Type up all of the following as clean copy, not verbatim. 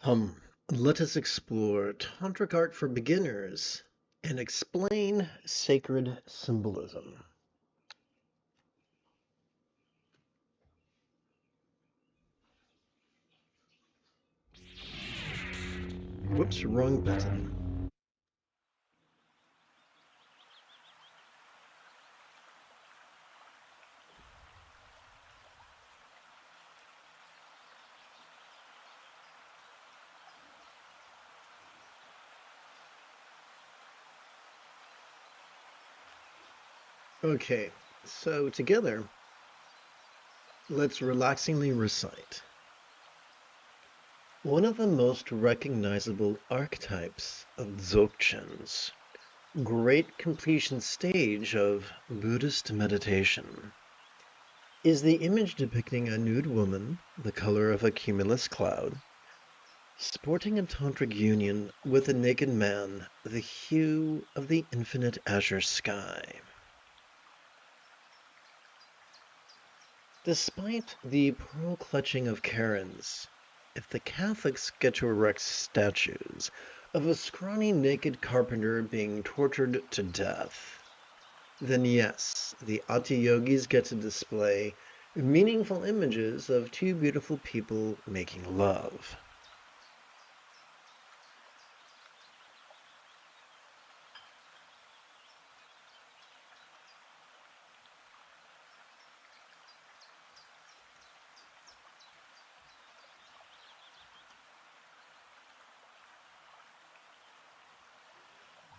Come, let us explore Tantric art for beginners and explain sacred symbolism. Whoops, wrong button. Okay, so together, let's relaxingly recite. One of the most recognizable archetypes of Dzogchen's great completion stage of Buddhist meditation is the image depicting a nude woman, the color of a cumulus cloud, sporting a tantric union with a naked man, the hue of the infinite azure sky. Despite the pearl-clutching of Karens, if the Catholics get to erect statues of a scrawny naked carpenter being tortured to death, then yes, the Ati-yogis get to display meaningful images of two beautiful people making love.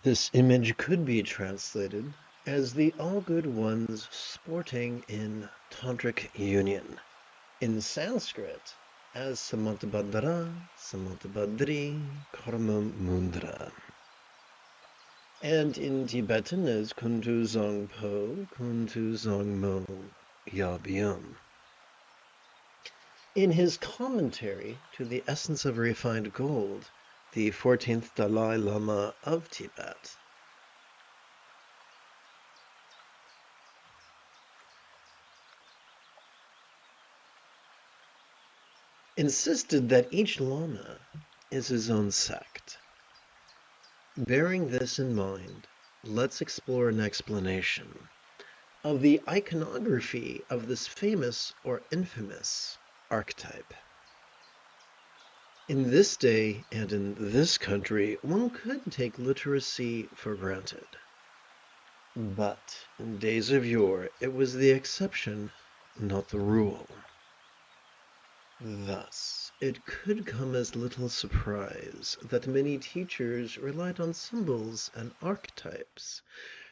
This image could be translated as the all-good ones sporting in tantric union. In Sanskrit, as Samantabhadra, Samantabhadri, Karma Mundra. And in Tibetan as Kuntu Zongpo, Kuntu Zongmo, Yabyum. In his commentary to the Essence of Refined Gold, the 14th Dalai Lama of Tibet, insisted that each Lama is his own sect. Bearing this in mind, let's explore an explanation of the iconography of this famous or infamous archetype. In this day and in this country, one could take literacy for granted. But in days of yore, it was the exception, not the rule. Thus, it could come as little surprise that many teachers relied on symbols and archetypes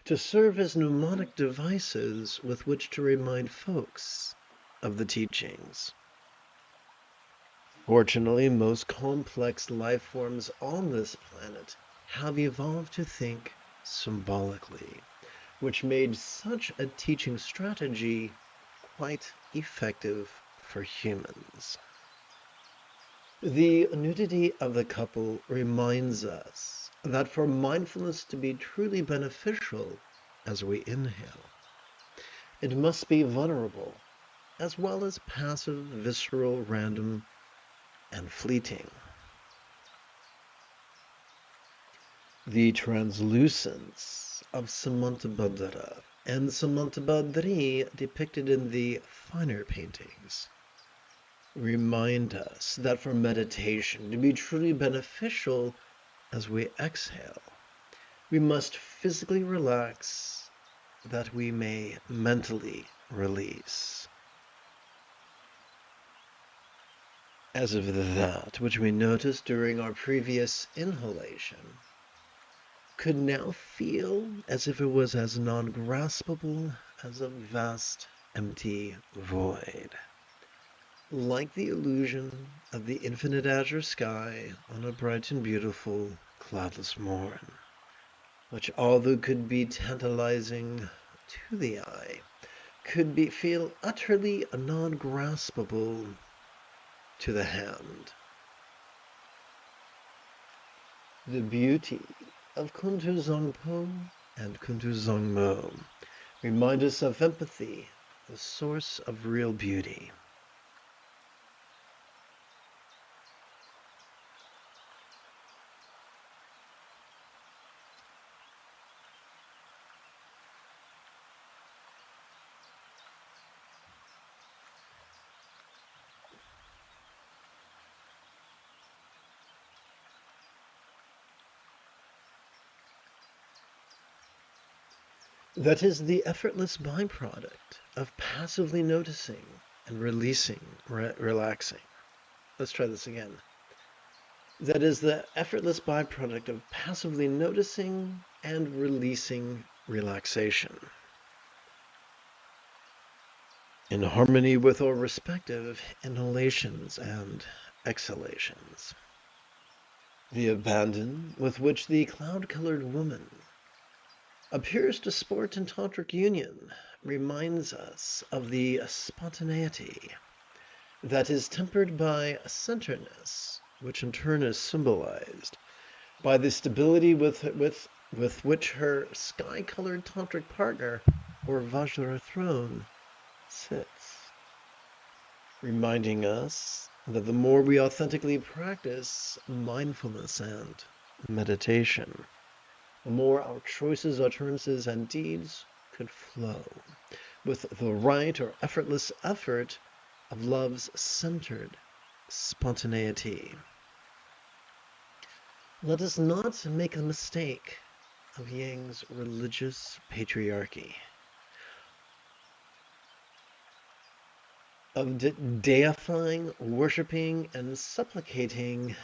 to serve as mnemonic devices with which to remind folks of the teachings. Fortunately, most complex life forms on this planet have evolved to think symbolically, which made such a teaching strategy quite effective for humans. The nudity of the couple reminds us that for mindfulness to be truly beneficial as we inhale, it must be vulnerable, as well as passive, visceral, random, and fleeting. The translucence of Samantabhadra and Samantabhadri depicted in the finer paintings remind us that for meditation to be truly beneficial as we exhale, we must physically relax that we may mentally release. As if that which we noticed during our previous inhalation could now feel as if it was as non-graspable as a vast, empty void. Like the illusion of the infinite azure sky on a bright and beautiful, cloudless morn, which although could be tantalizing to the eye, could feel utterly non-graspable to the hand. The beauty of Kuntu Zongpo and Kuntu Zongmo remind us of empathy, the source of real beauty. That is the effortless byproduct of passively noticing and releasing, relaxing. Let's try this again. That is the effortless byproduct of passively noticing and releasing relaxation, in harmony with our respective inhalations and exhalations. The abandon with which the cloud-colored woman appears to sport in Tantric union reminds us of the spontaneity that is tempered by a centeredness, which in turn is symbolized by the stability with which her sky-colored tantric partner, or Vajra throne, sits, reminding us that the more we authentically practice mindfulness and meditation, the more our choices, utterances, and deeds could flow with the right or effortless effort of love's centered spontaneity. Let us not make the mistake of Yang's religious patriarchy, of deifying, worshipping, and supplicating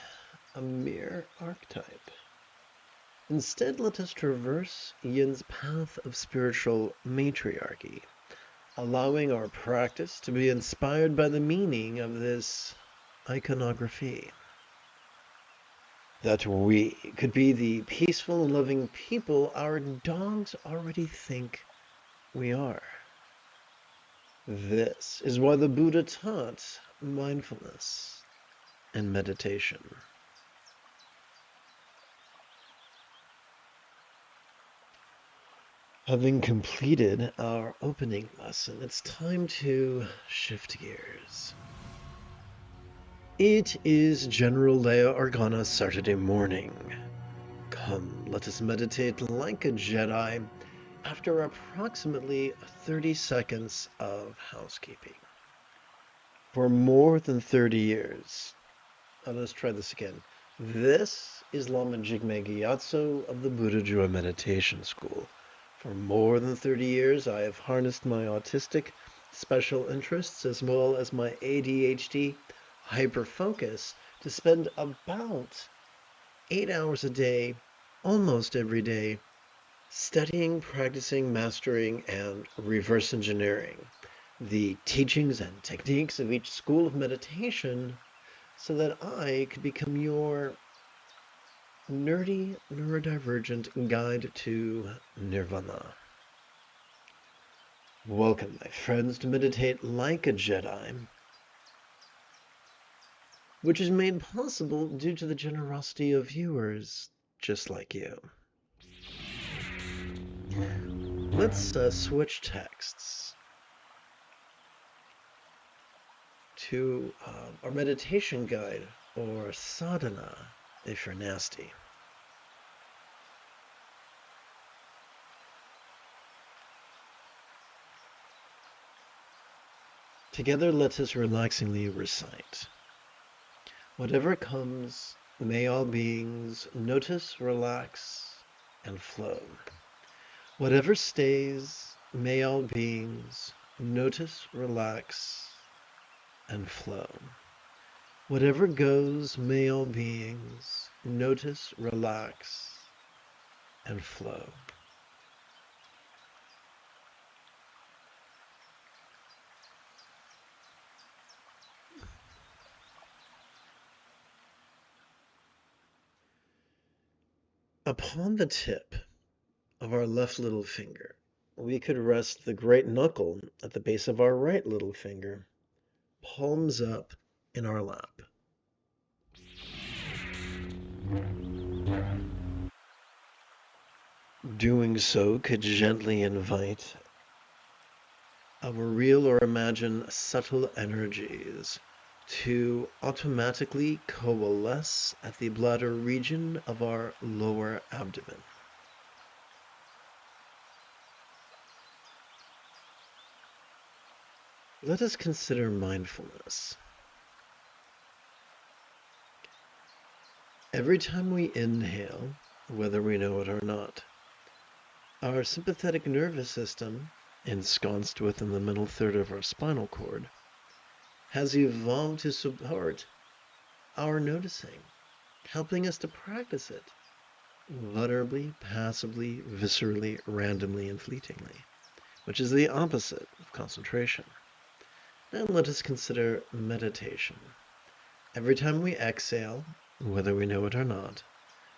a mere archetype. Instead, let us traverse Yin's path of spiritual matriarchy, allowing our practice to be inspired by the meaning of this iconography. That we could be the peaceful and loving people our dogs already think we are. This is why the Buddha taught mindfulness and meditation. Having completed our opening lesson, it's time to shift gears. It is General Leia Organa's Saturday morning. Come, let us meditate like a Jedi after approximately 30 seconds of housekeeping. For more than 30 years, let's try this again. This is Lama Jigme Gyatso of the Buddha Joy Meditation School. For more than 30 years, I have harnessed my autistic special interests as well as my ADHD hyperfocus to spend about 8 hours a day, almost every day, studying, practicing, mastering, and reverse engineering the teachings and techniques of each school of meditation so that I could become your nerdy, neurodivergent guide to nirvana. Welcome, my friends, to Meditate Like a Jedi, which is made possible due to the generosity of viewers just like you. Let's switch texts to our meditation guide, or sadhana, if you're nasty. Together, let us relaxingly recite. Whatever comes, may all beings notice, relax, and flow. Whatever stays, may all beings notice, relax, and flow. Whatever goes, may all beings notice, relax, and flow. Upon the tip of our left little finger, we could rest the great knuckle at the base of our right little finger, palms up in our lap. Doing so could gently invite our real or imagined subtle energies to automatically coalesce at the bladder region of our lower abdomen. Let us consider mindfulness. Every time we inhale, whether we know it or not, Our sympathetic nervous system, ensconced within the middle third of our spinal cord, has evolved to support our noticing, helping us to practice it vulnerably, passively, viscerally, randomly, and fleetingly, which is the opposite of concentration. Now let us consider meditation. Every time we exhale, whether we know it or not,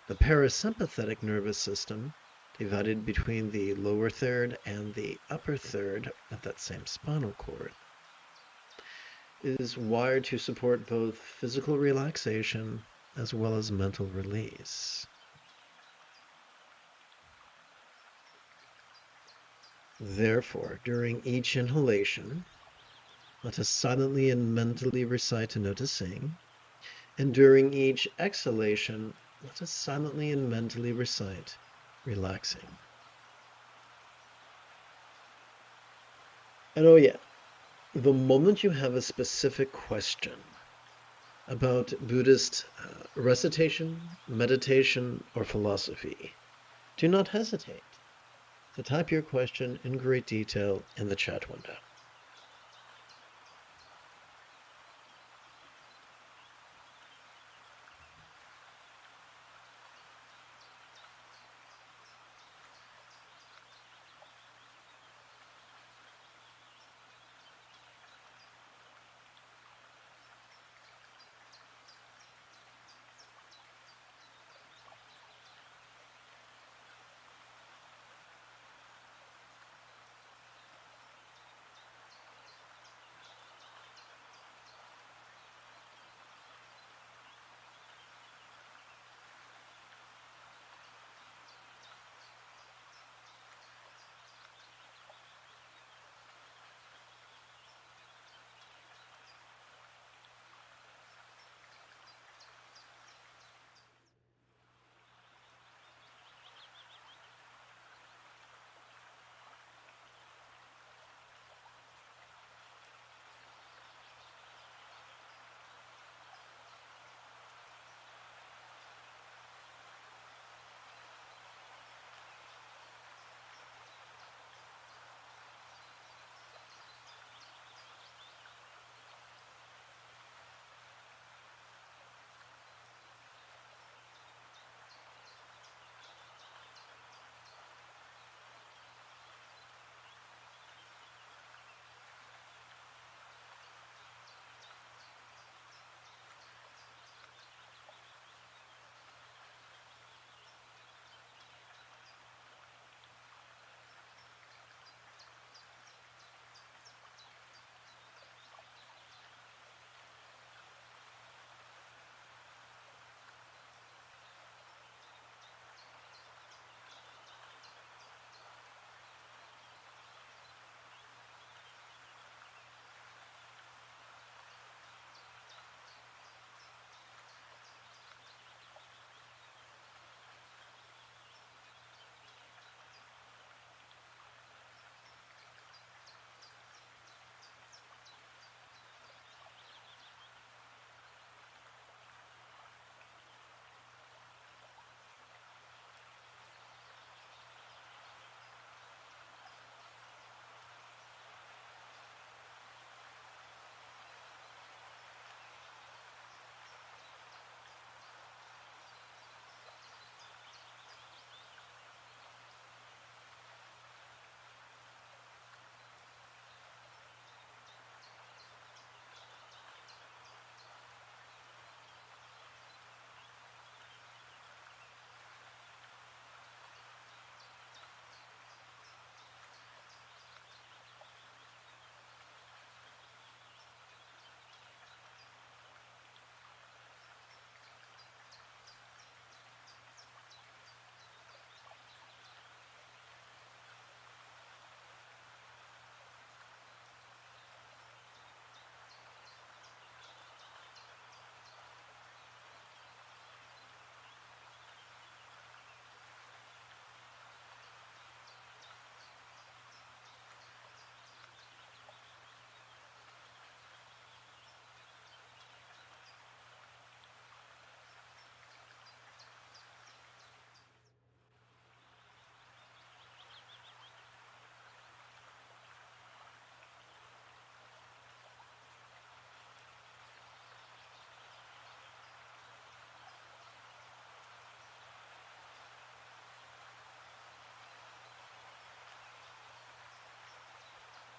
the parasympathetic nervous system, divided between the lower third and the upper third of that same spinal cord, is wired to support both physical relaxation as well as mental release. Therefore, during each inhalation, let us silently and mentally recite noticing, and during each exhalation, let us silently and mentally recite relaxing. And oh yeah, the moment you have a specific question about Buddhist recitation, meditation, or philosophy, do not hesitate to type your question in great detail in the chat window.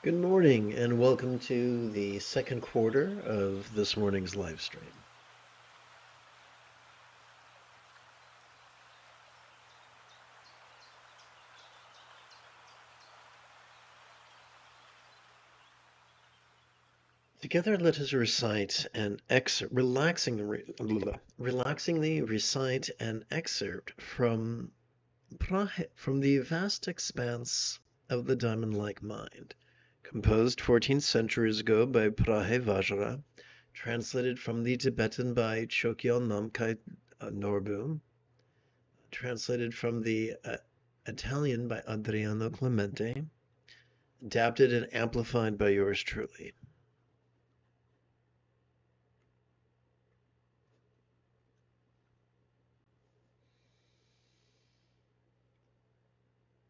Good morning and welcome to the second quarter of this morning's live stream. Together let us recite an excerpt, relaxingly recite an excerpt from the vast expanse of the diamond-like mind, composed 14 centuries ago by Prahe Vajra, translated from the Tibetan by Chogyal Namkhai Norbu, translated from the Italian by Adriano Clemente, adapted and amplified by yours truly.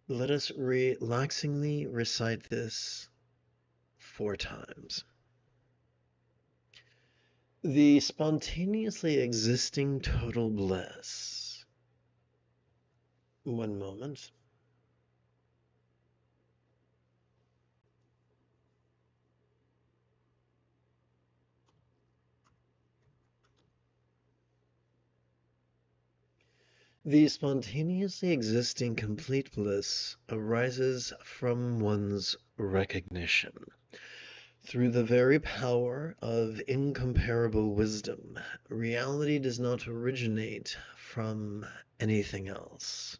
Let us relaxingly recite this 4 times. The spontaneously existing total bliss. 1 moment. The spontaneously existing complete bliss arises from one's recognition. Through the very power of incomparable wisdom, reality does not originate from anything else.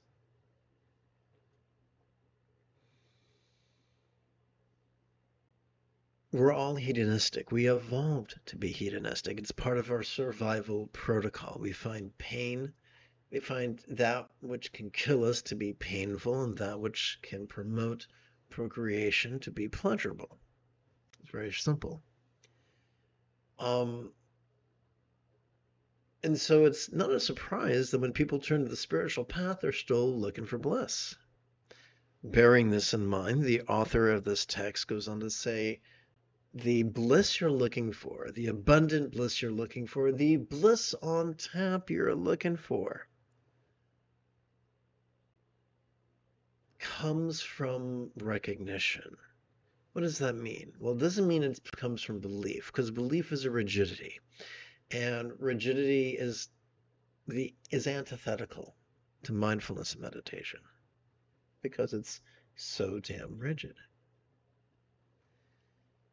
We're all hedonistic. We evolved to be hedonistic. It's part of our survival protocol. We find pain. We find that which can kill us to be painful and that which can promote procreation to be pleasurable. It's very simple. And so it's not a surprise that when people turn to the spiritual path, they're still looking for bliss. Bearing this in mind, the author of this text goes on to say, the bliss you're looking for, the abundant bliss you're looking for, the bliss on tap you're looking for, comes from recognition. What does that mean? Well, it doesn't mean it comes from belief, because belief is a rigidity, and rigidity is antithetical to mindfulness and meditation because it's so damn rigid.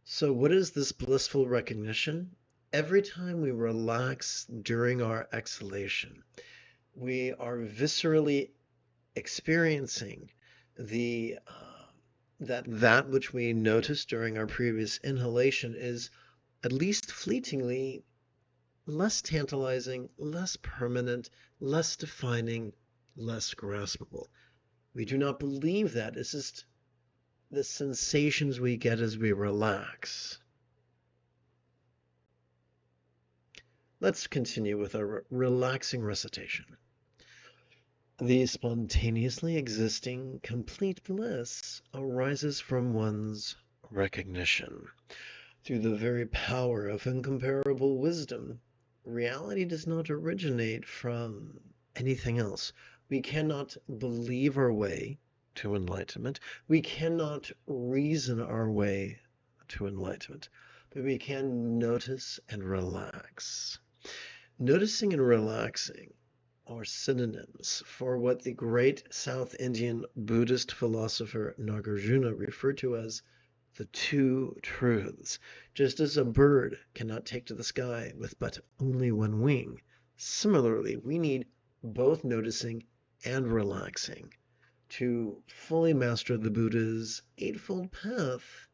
So what is this blissful recognition? Every time we relax during our exhalation, we are viscerally experiencing that which we noticed during our previous inhalation is at least fleetingly less tantalizing, less permanent, less defining, less graspable. We do not believe that. It's just the sensations we get as we relax. Let's continue with our relaxing recitation. The spontaneously existing complete bliss arises from one's recognition. Through the very power of incomparable wisdom, reality does not originate from anything else. We cannot believe our way to enlightenment. We cannot reason our way to enlightenment, but we can notice and relax. Noticing and relaxing are synonyms for what the great South Indian Buddhist philosopher Nagarjuna referred to as the two truths. Just as a bird cannot take to the sky with but only one wing, similarly, we need both noticing and relaxing to fully master the Buddha's Eightfold Path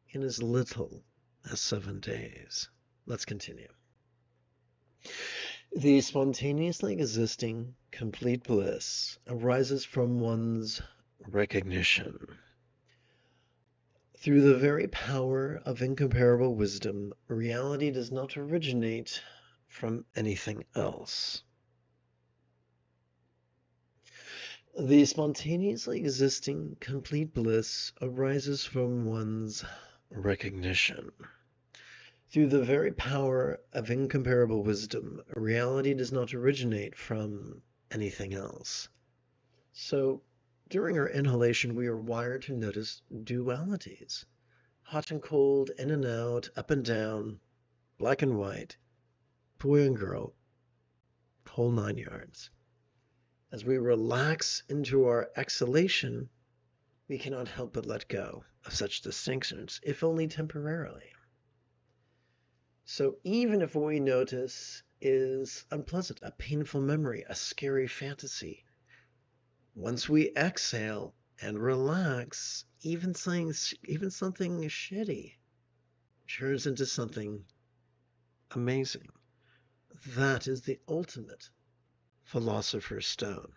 in as little as 7 days. Let's continue. The spontaneously existing complete bliss arises from one's recognition. Through the very power of incomparable wisdom, reality does not originate from anything else. The spontaneously existing complete bliss arises from one's recognition. Through the very power of incomparable wisdom, reality does not originate from anything else. So During our inhalation, we are wired to notice dualities. Hot and cold, in and out, up and down, black and white, boy and girl, whole 9 yards. As we relax into our exhalation, we cannot help but let go of such distinctions, if only temporarily. So even if what we notice is unpleasant, a painful memory, a scary fantasy, once we exhale and relax, even something shitty turns into something amazing. That is the ultimate philosopher's stone.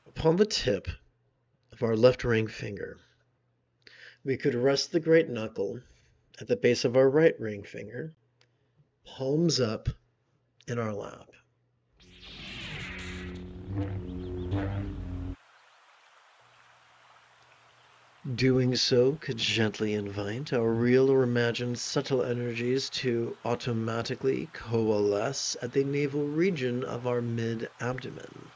Upon the tip of our left ring finger, we could rest the great knuckle at the base of our right ring finger, palms up in our lap. Doing so could gently invite our real or imagined subtle energies to automatically coalesce at the navel region of our mid-abdomen.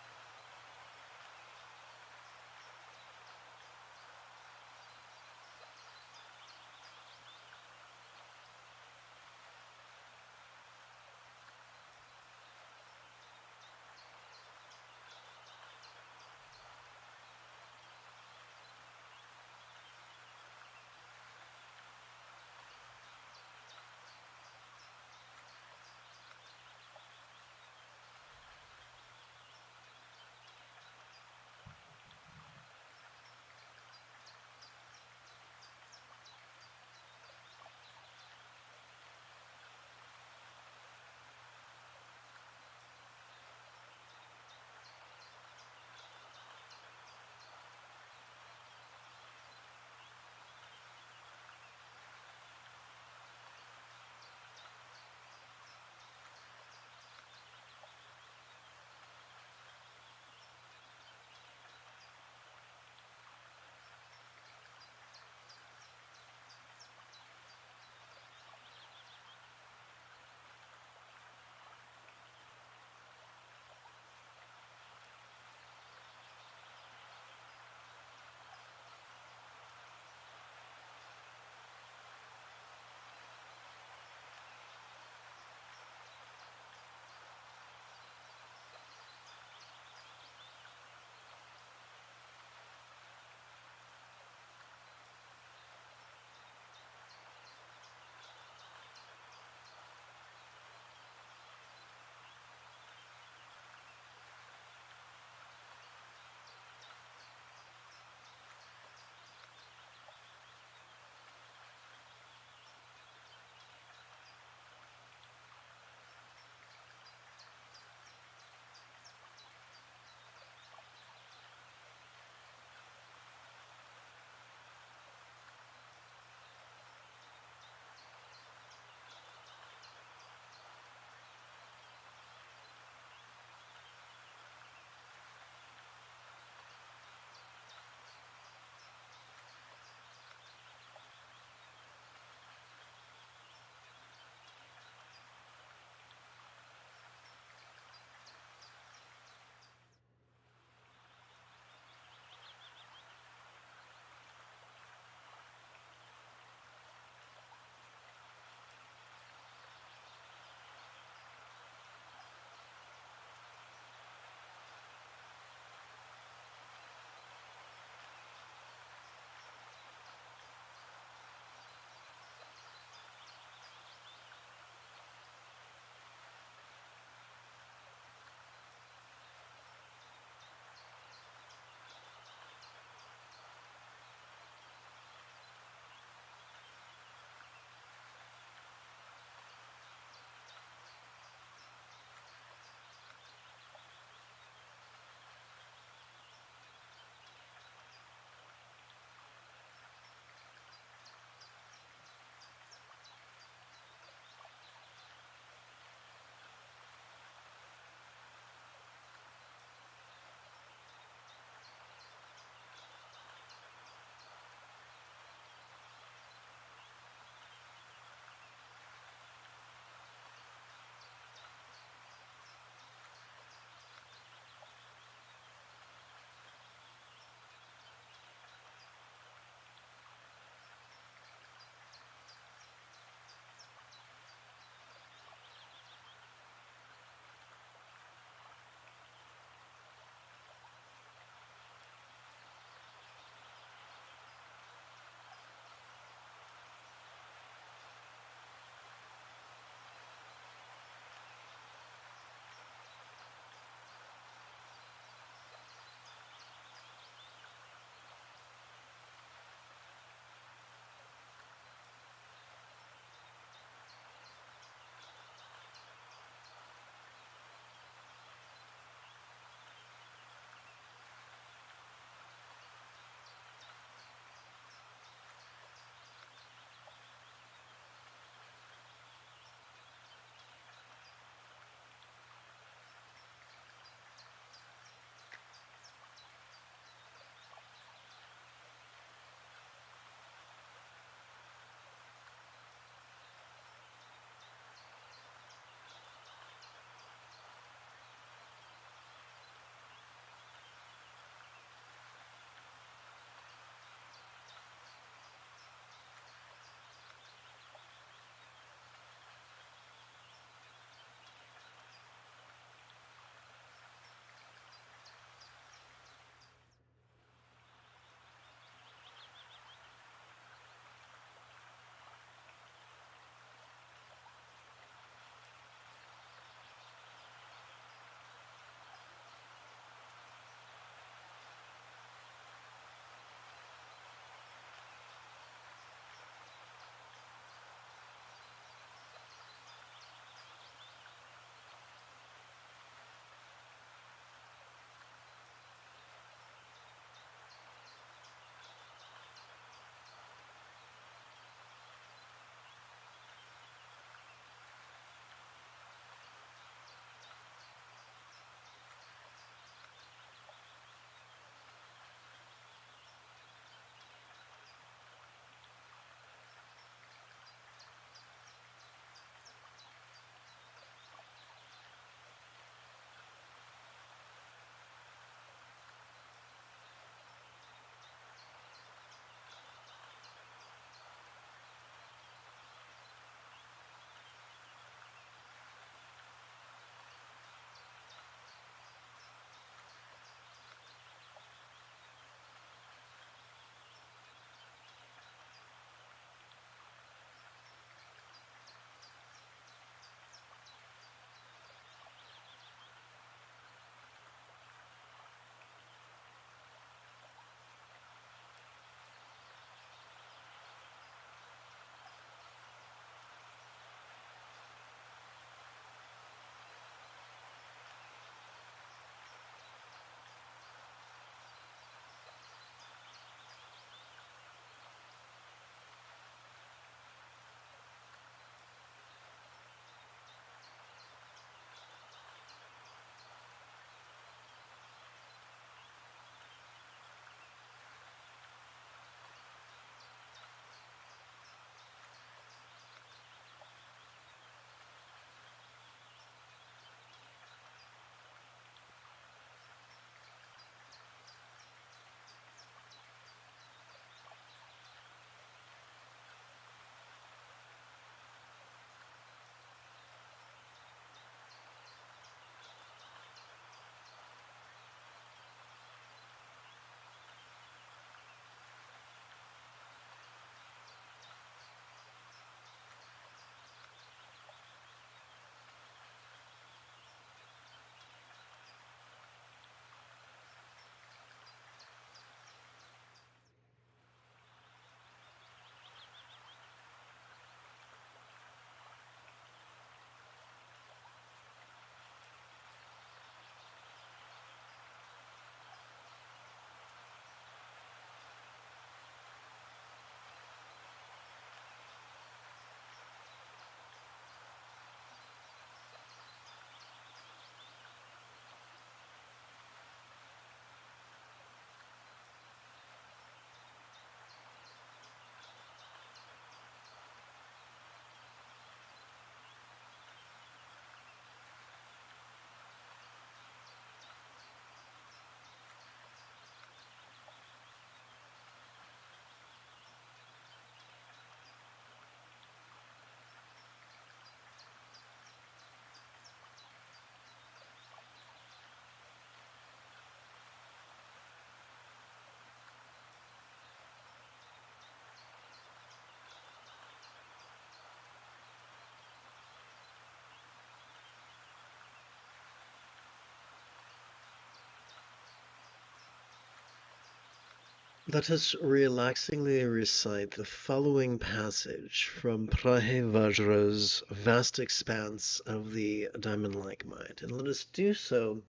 Let us relaxingly recite the following passage from Vajra's vast expanse of the diamond-like mind, and let us do so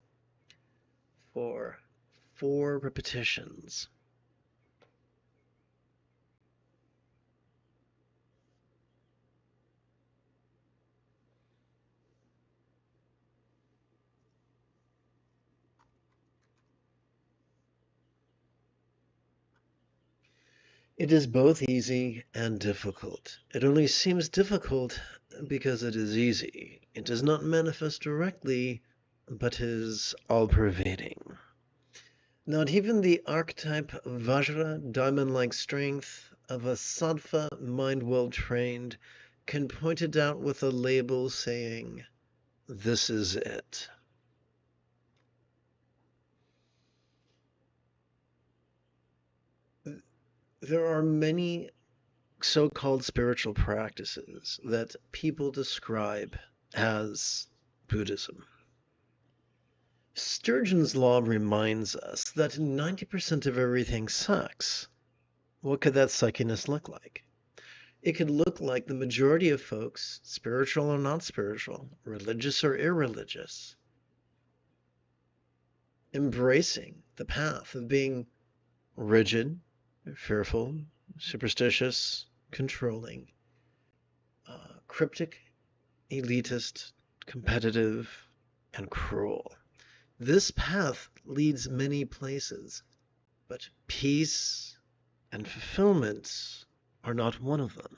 for 4 repetitions. It is both easy and difficult. It only seems difficult because it is easy. It does not manifest directly, but is all-pervading. Not even the archetype Vajra, diamond-like strength, of a sattva mind well-trained can point it out with a label saying, "This is it." There are many so-called spiritual practices that people describe as Buddhism. Sturgeon's law reminds us that 90% of everything sucks. What could that suckiness look like? It could look like the majority of folks, spiritual or not spiritual, religious or irreligious, embracing the path of being rigid, fearful, superstitious, controlling, cryptic, elitist, competitive, and cruel. This path leads many places, but peace and fulfillment are not one of them.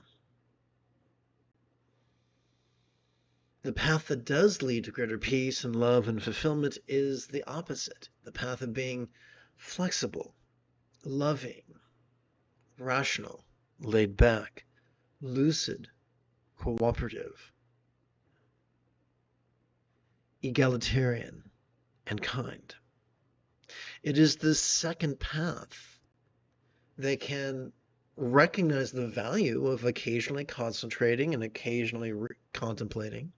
The path that does lead to greater peace and love and fulfillment is the opposite, the path of being flexible, loving, rational, laid back, lucid, cooperative, egalitarian, and kind. It is this second path that can recognize the value of occasionally concentrating and occasionally contemplating,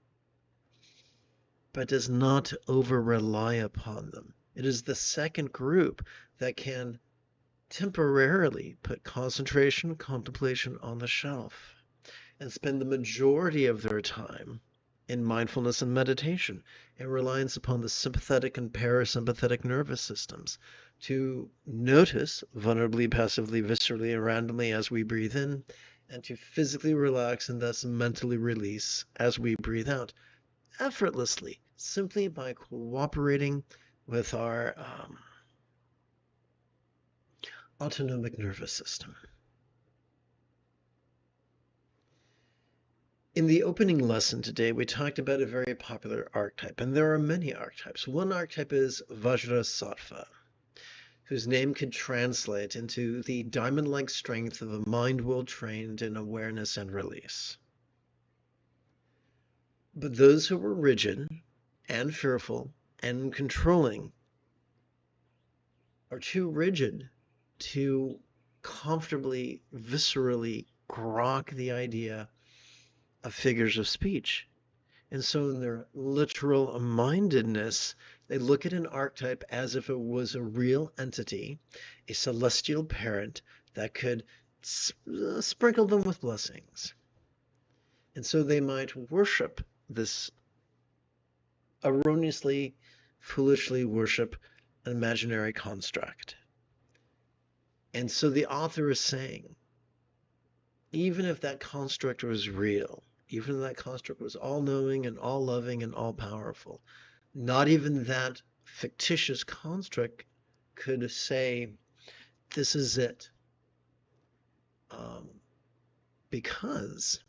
but does not over-rely upon them. It is the second group that can temporarily put concentration, contemplation on the shelf and spend the majority of their time in mindfulness and meditation and reliance upon the sympathetic and parasympathetic nervous systems to notice vulnerably, passively, viscerally, and randomly as we breathe in, and to physically relax and thus mentally release as we breathe out, effortlessly, simply by cooperating with our autonomic nervous system. In the opening lesson today, we talked about a very popular archetype, and there are many archetypes. One archetype is Vajrasattva, whose name could translate into the diamond-like strength of a mind well-trained in awareness and release. But those who were rigid and fearful and controlling are too rigid to comfortably, viscerally grok the idea of figures of speech. And so in their literal mindedness, they look at an archetype as if it was a real entity, a celestial parent that could sprinkle them with blessings. And so they might worship this, erroneously, foolishly worship an imaginary construct. And so the author is saying, even if that construct was real, even if that construct was all-knowing and all-loving and all-powerful, not even that fictitious construct could say, this is it. Because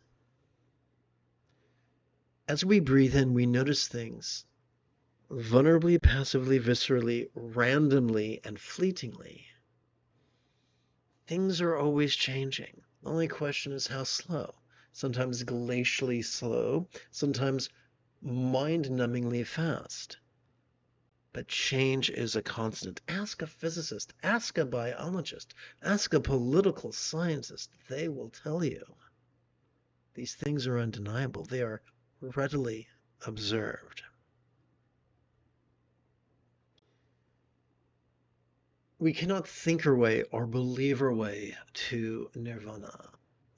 as we breathe in, we notice things vulnerably, passively, viscerally, randomly, and fleetingly. Things are always changing. The only question is how slow. Sometimes glacially slow, sometimes mind-numbingly fast. But change is a constant. Ask a physicist, ask a biologist, ask a political scientist. They will tell you. These things are undeniable. They are readily observed. We cannot think our way or believe our way to nirvana,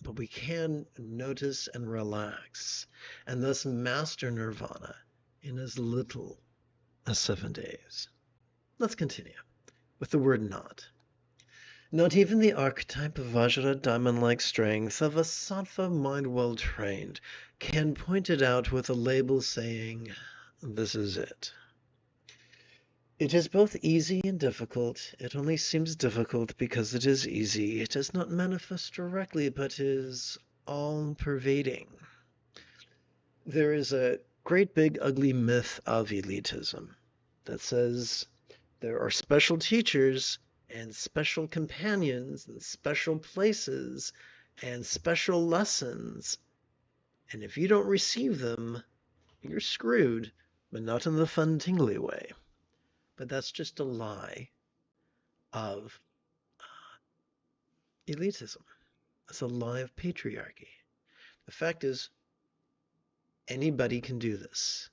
but we can notice and relax, and thus master nirvana in as little as 7 days. Let's continue with the word not. Not even the archetype of Vajra diamond-like strength of a sattva mind well trained can point it out with a label saying, this is it. It is both easy and difficult. It only seems difficult because it is easy. It does not manifest directly, but is all-pervading. There is a great big ugly myth of elitism that says there are special teachers and special companions and special places and special lessons. And if you don't receive them, you're screwed, but not in the fun, tingly way. But that's just a lie of elitism. It's a lie of patriarchy. The fact is, anybody can do this.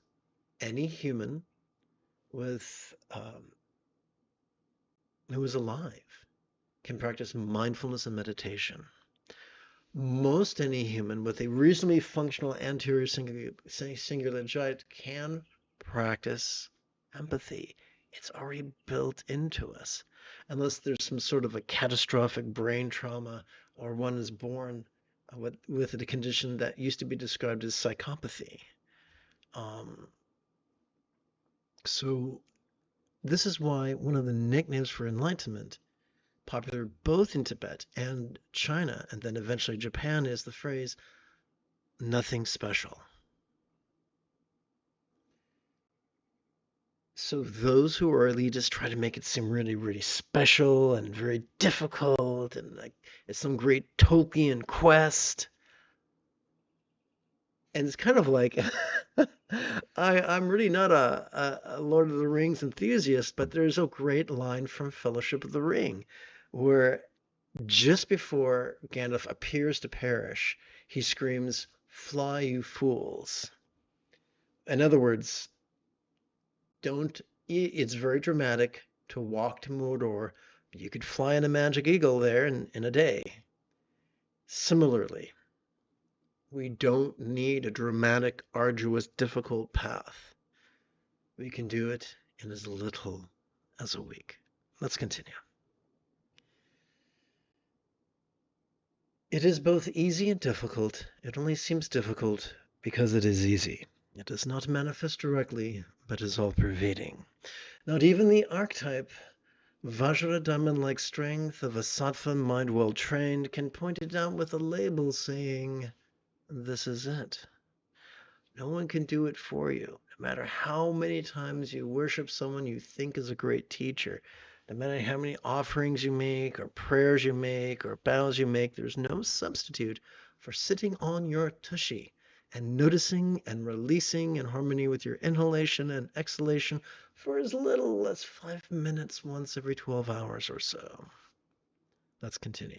Any human with who is alive can practice mindfulness and meditation. Most any human with a reasonably functional anterior singular giant can practice empathy. It's already built into us. Unless there's some sort of a catastrophic brain trauma or one is born with a condition that used to be described as psychopathy. So this is why one of the nicknames for enlightenment, popular both in Tibet and China, and then eventually Japan, is the phrase, nothing special. So those who are elitists try to make it seem really, really special and very difficult, and like it's some great Tolkien quest. And it's kind of like, I'm really not a Lord of the Rings enthusiast, but there's a great line from Fellowship of the Ring where just before Gandalf appears to perish, he screams, "Fly, you fools." In other words, it's very dramatic to walk to Mordor, but you could fly in a magic eagle there in a day. Similarly, we don't need a dramatic, arduous, difficult path. We can do it in as little as a week. Let's continue. It is both easy and difficult. It only seems difficult because it is easy. It does not manifest directly, but is all-pervading. Not even the archetype, Vajra diamond-like strength of a sattva mind well trained, can point it out with a label saying, this is it. No one can do it for you. No matter how many times you worship someone you think is a great teacher, no matter how many offerings you make or prayers you make or bows you make, there's no substitute for sitting on your tushy and noticing and releasing in harmony with your inhalation and exhalation for as little as 5 minutes once every 12 hours or so. Let's continue.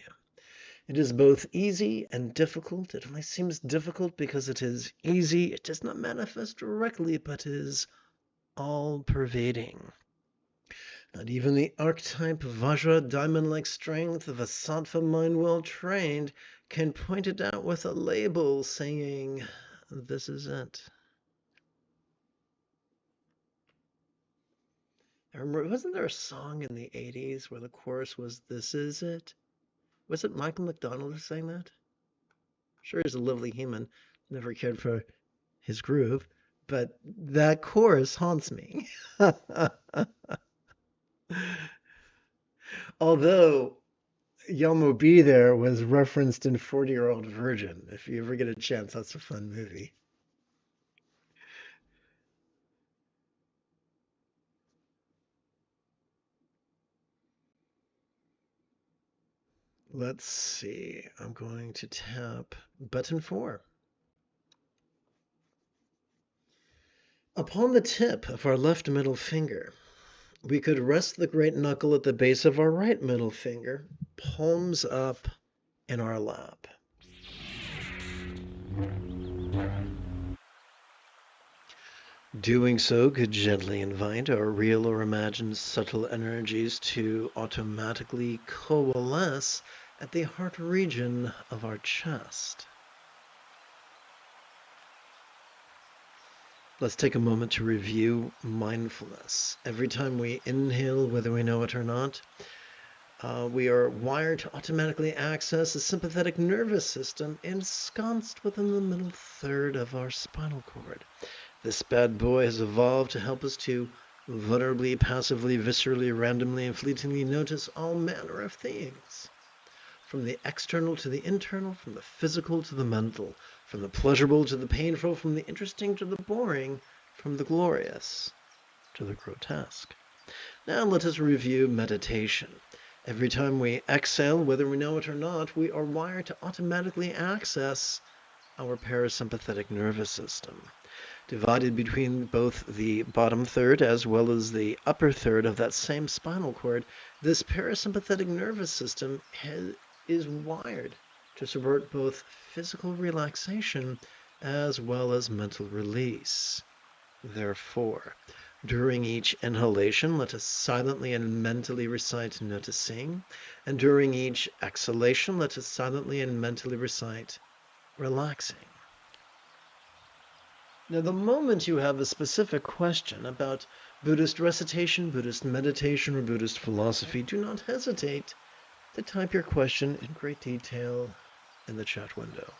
It is both easy and difficult. It only seems difficult because it is easy. It does not manifest directly, but is all-pervading. Not even the archetype Vajra diamond-like strength of a sattva mind well trained can point it out with a label saying, this is it. I remember, wasn't there a song in the 80s where the chorus was, this is it? Was it Michael McDonald who sang that? Sure, he's a lovely human. Never cared for his groove, but that chorus haunts me. Although Yelmo B there was referenced in 40-Year-Old Virgin. If you ever get a chance, that's a fun movie. Let's see. I'm going to tap button 4. Upon the tip of our left middle finger, we could rest the great knuckle at the base of our right middle finger, palms up in our lap. Doing so could gently invite our real or imagined subtle energies to automatically coalesce at the heart region of our chest. Let's take a moment to review mindfulness. Every time we inhale, whether we know it or not, we are wired to automatically access the sympathetic nervous system ensconced within the middle third of our spinal cord. This bad boy has evolved to help us to vulnerably, passively, viscerally, randomly, and fleetingly notice all manner of things. From the external to the internal, from the physical to the mental, from the pleasurable to the painful, from the interesting to the boring, from the glorious to the grotesque. Now let us review meditation. Every time we exhale, whether we know it or not, we are wired to automatically access our parasympathetic nervous system. Divided between both the bottom third as well as the upper third of that same spinal cord, this parasympathetic nervous system is wired to support both physical relaxation as well as mental release. Therefore, during each inhalation, let us silently and mentally recite noticing, and during each exhalation, let us silently and mentally recite relaxing. Now, the moment you have a specific question about Buddhist recitation, Buddhist meditation, or Buddhist philosophy, do not hesitate to type your question in great detail in the chat window.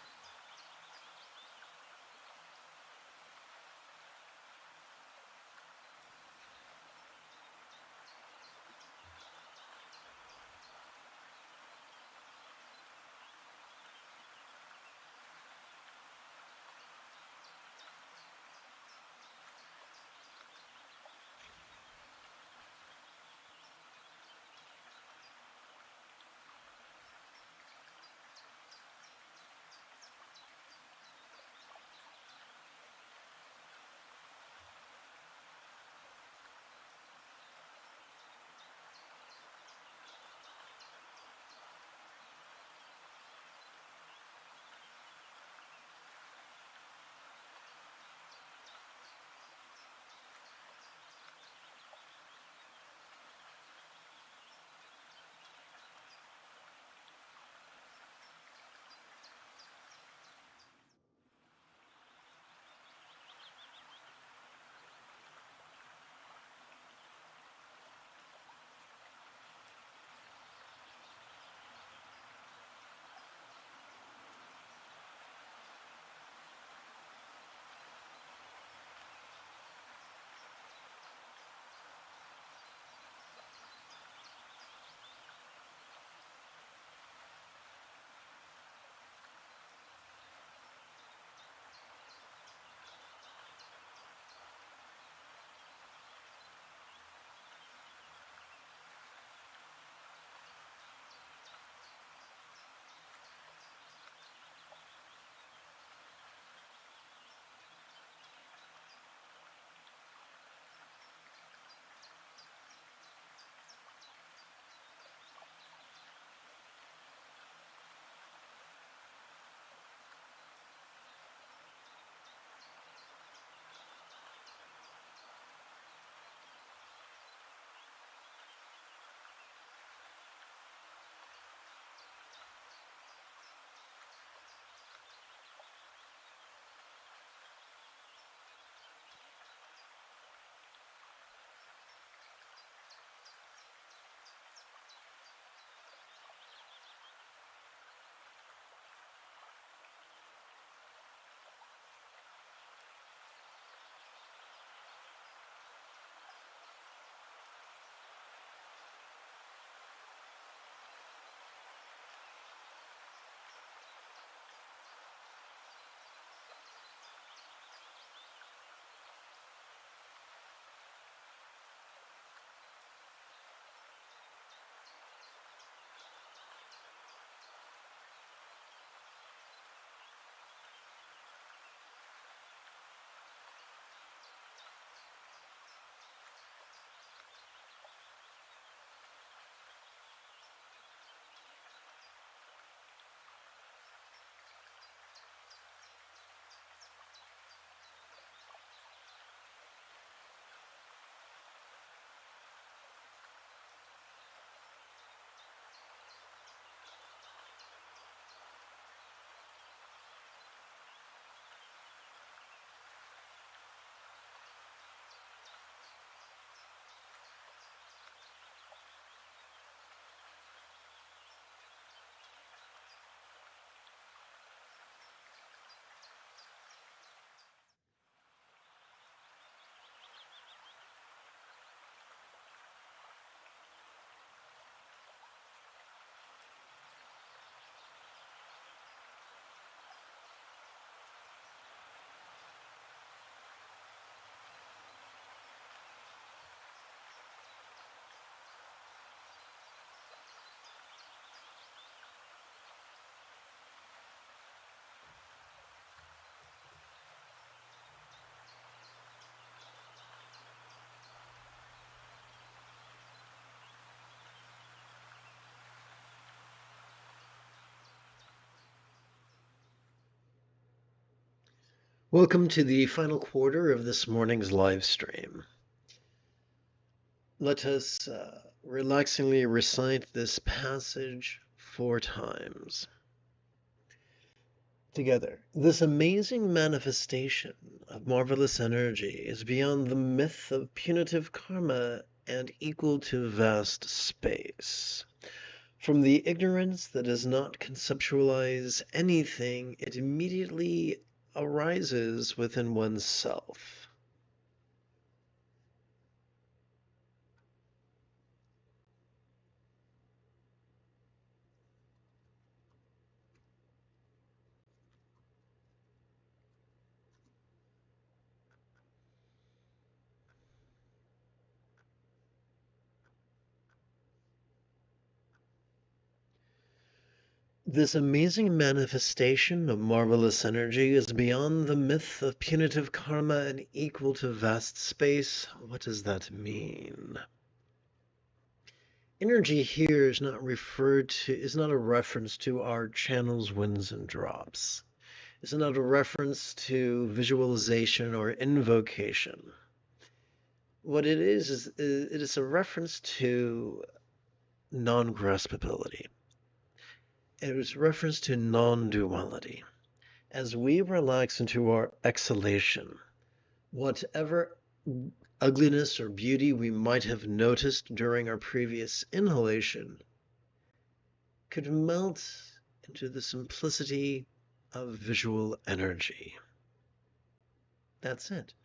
Welcome to the final quarter of this morning's live stream. Let us relaxingly recite this passage 4 times together. This amazing manifestation of marvelous energy is beyond the myth of punitive karma and equal to vast space. From the ignorance that does not conceptualize anything, it immediately arises within oneself. This amazing manifestation of marvelous energy is beyond the myth of punitive karma and equal to vast space. What does that mean? Energy here is not a reference to our channels, winds, and drops. It's not a reference to visualization or invocation. What it is it is a reference to non-graspability. It is a reference to non-duality. As we relax into our exhalation, whatever ugliness or beauty we might have noticed during our previous inhalation could melt into the simplicity of visual energy. That's it.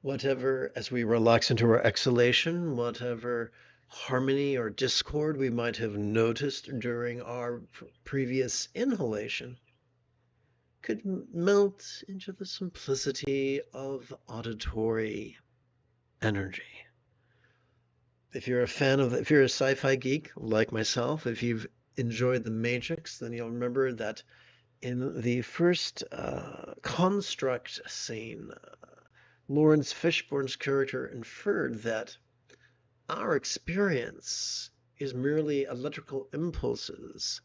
Whatever, as we relax into our exhalation, whatever harmony or discord we might have noticed during our previous inhalation could melt into the simplicity of auditory energy. If you're a sci-fi geek like myself, if you've enjoyed The Matrix, then you'll remember that in the first construct scene, Lawrence Fishburne's character inferred that our experience is merely electrical impulses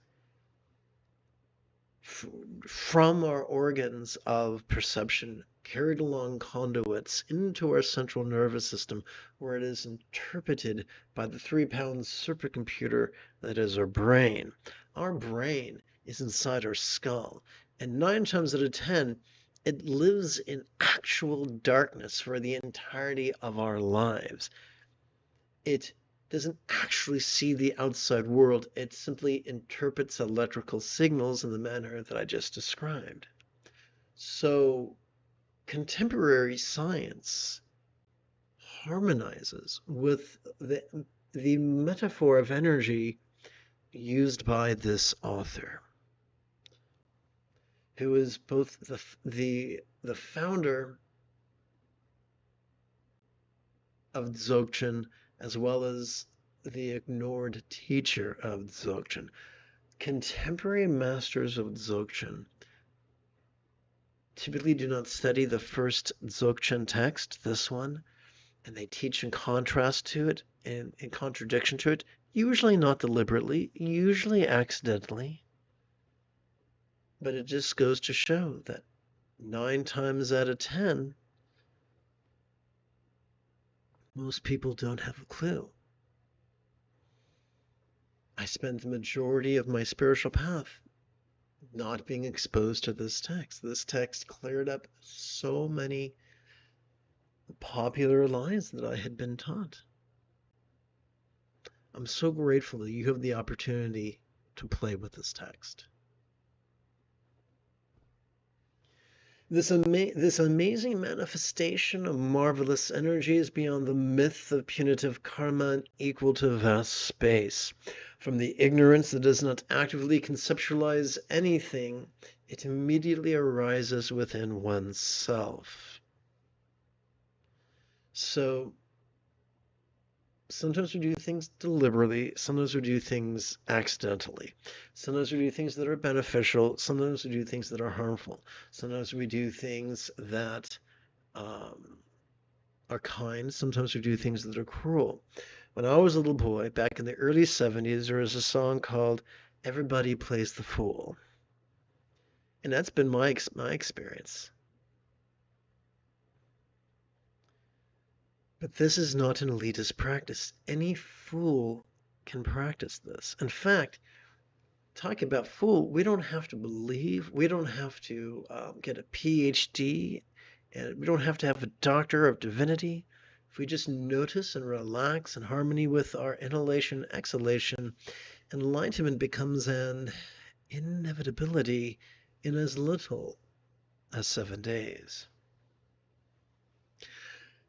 from our organs of perception carried along conduits into our central nervous system, where it is interpreted by the 3-pound supercomputer that is our brain. Our brain is inside our skull, and 9 times out of 10, it lives in actual darkness for the entirety of our lives. It doesn't actually see the outside world. It simply interprets electrical signals in the manner that I just described. So contemporary science harmonizes with the metaphor of energy used by this author, who is both the founder of Dzogchen as well as the ignored teacher of Dzogchen. Contemporary masters of Dzogchen typically do not study the first Dzogchen text, this one, and they teach in contrast to it and in contradiction to it, usually not deliberately, usually accidentally. But it just goes to show that 9 times out of 10, most people don't have a clue. I spent the majority of my spiritual path not being exposed to this text. This text cleared up so many popular lies that I had been taught. I'm so grateful that you have the opportunity to play with this text. This amazing manifestation of marvelous energy is beyond the myth of punitive karma and equal to vast space. From the ignorance that does not actively conceptualize anything, it immediately arises within oneself. So sometimes we do things deliberately, sometimes we do things accidentally. Sometimes we do things that are beneficial, sometimes we do things that are harmful. Sometimes we do things that are kind, sometimes we do things that are cruel. When I was a little boy, back in the early 70s, there was a song called Everybody Plays the Fool. And that's been my experience. But this is not an elitist practice. Any fool can practice this. In fact, talk about fool, we don't have to believe, we don't have to get a PhD, and we don't have to have a doctor of divinity. If we just notice and relax in harmony with our inhalation, exhalation, enlightenment becomes an inevitability in as little as 7 days.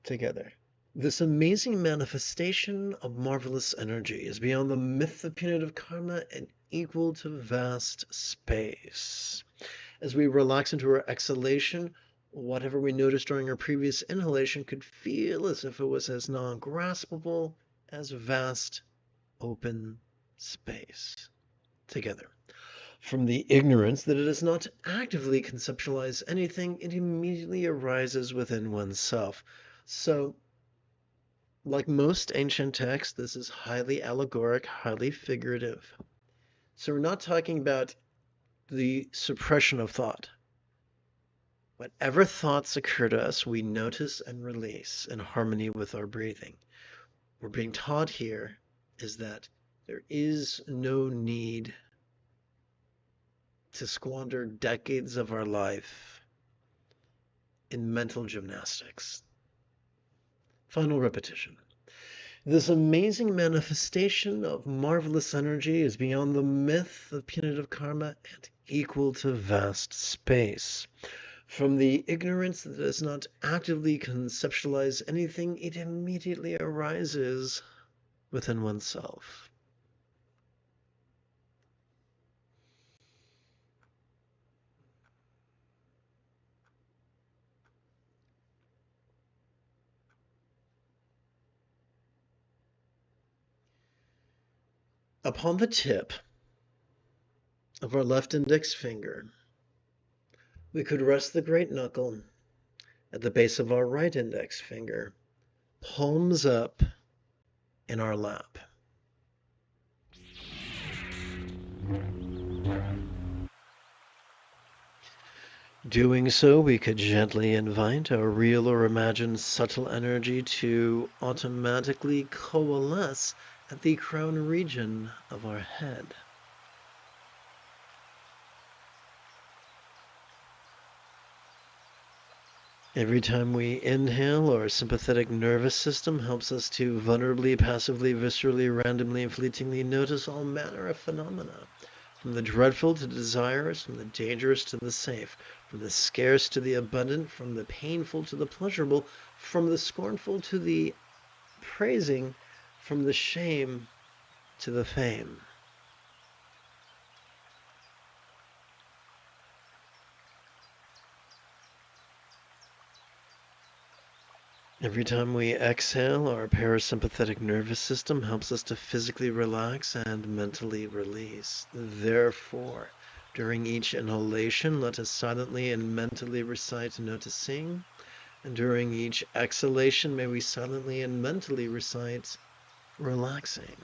Together. This amazing manifestation of marvelous energy is beyond the myth of punitive karma and equal to vast space. As we relax into our exhalation, whatever we noticed during our previous inhalation could feel as if it was as non-graspable as vast open space. Together. From the ignorance that it does not actively conceptualize anything, it immediately arises within oneself. So, like most ancient texts, this is highly allegoric, highly figurative. So we're not talking about the suppression of thought. Whatever thoughts occur to us, we notice and release in harmony with our breathing. What we're being taught here is that there is no need to squander decades of our life in mental gymnastics. Final repetition. This amazing manifestation of marvelous energy is beyond the myth of punitive karma and equal to vast space. From the ignorance that does not actively conceptualize anything, it immediately arises within oneself. Upon the tip of our left index finger, we could rest the great knuckle at the base of our right index finger, palms up in our lap. Doing so, we could gently invite our real or imagined subtle energy to automatically coalesce at the crown region of our head. Every time we inhale, our sympathetic nervous system helps us to vulnerably, passively, viscerally, randomly, and fleetingly notice all manner of phenomena, from the dreadful to the desirous, from the dangerous to the safe, from the scarce to the abundant, from the painful to the pleasurable, from the scornful to the praising, from the shame to the fame. Every time we exhale, our parasympathetic nervous system helps us to physically relax and mentally release. Therefore, during each inhalation, let us silently and mentally recite noticing. And during each exhalation, may we silently and mentally recite relaxing.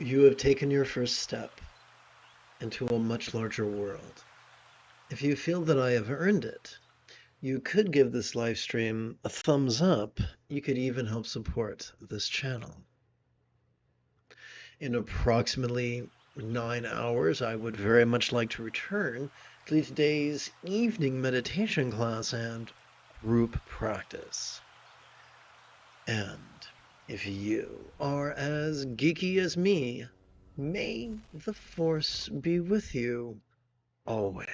You have taken your first step into a much larger world. If you feel that I have earned it, you could give this live stream a thumbs up. You could even help support this channel. In approximately 9 hours, I would very much like to return to today's evening meditation class and group practice. And if you are as geeky as me, may the Force be with you always.